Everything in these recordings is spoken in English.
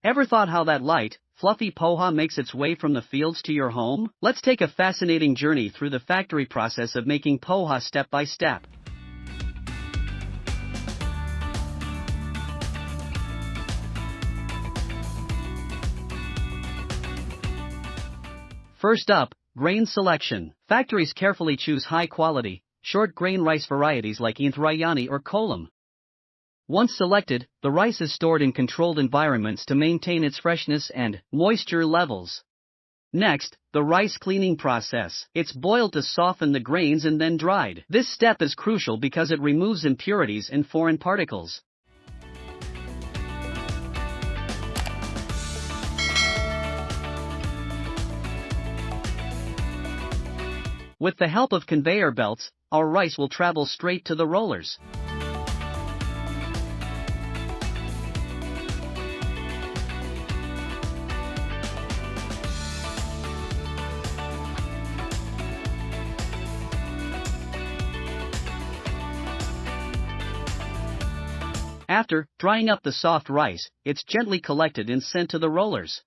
Ever thought how that light, fluffy poha makes its way from the fields to your home? Let's take a fascinating journey through the factory process of making poha step by step. First up, grain selection. Factories carefully choose high-quality, short-grain rice varieties like Indrayani or Kolam. Once selected, the rice is stored in controlled environments to maintain its freshness and moisture levels. Next, the rice cleaning process. It's boiled to soften the grains and then dried. This step is crucial because it removes impurities and foreign particles. With the help of conveyor belts, our rice will travel straight to the rollers. After drying up the soft rice, it's gently collected and sent to the rollers.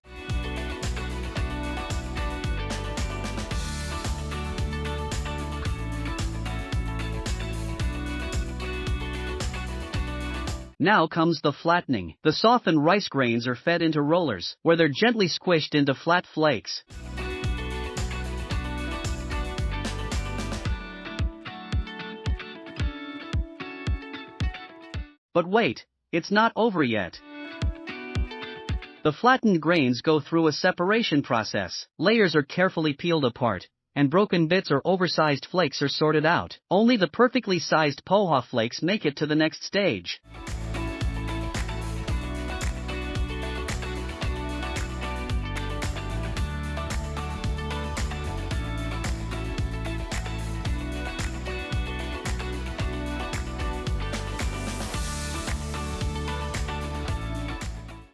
Now comes the flattening. The softened rice grains are fed into rollers, where they're gently squished into flat flakes. But wait, it's not over yet. The flattened grains go through a separation process. Layers are carefully peeled apart, and broken bits or oversized flakes are sorted out. Only the perfectly sized poha flakes make it to the next stage.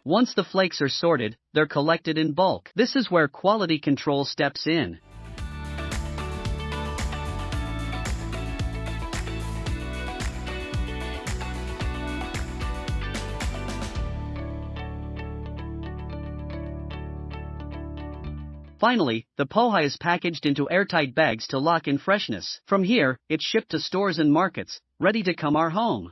Once the flakes are sorted, they're collected in bulk. This is where quality control steps in. Finally, the poha is packaged into airtight bags to lock in freshness. From here, it's shipped to stores and markets, ready to come our home.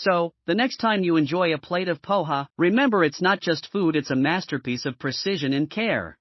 So, the next time you enjoy a plate of poha, remember it's not just food, it's a masterpiece of precision and care.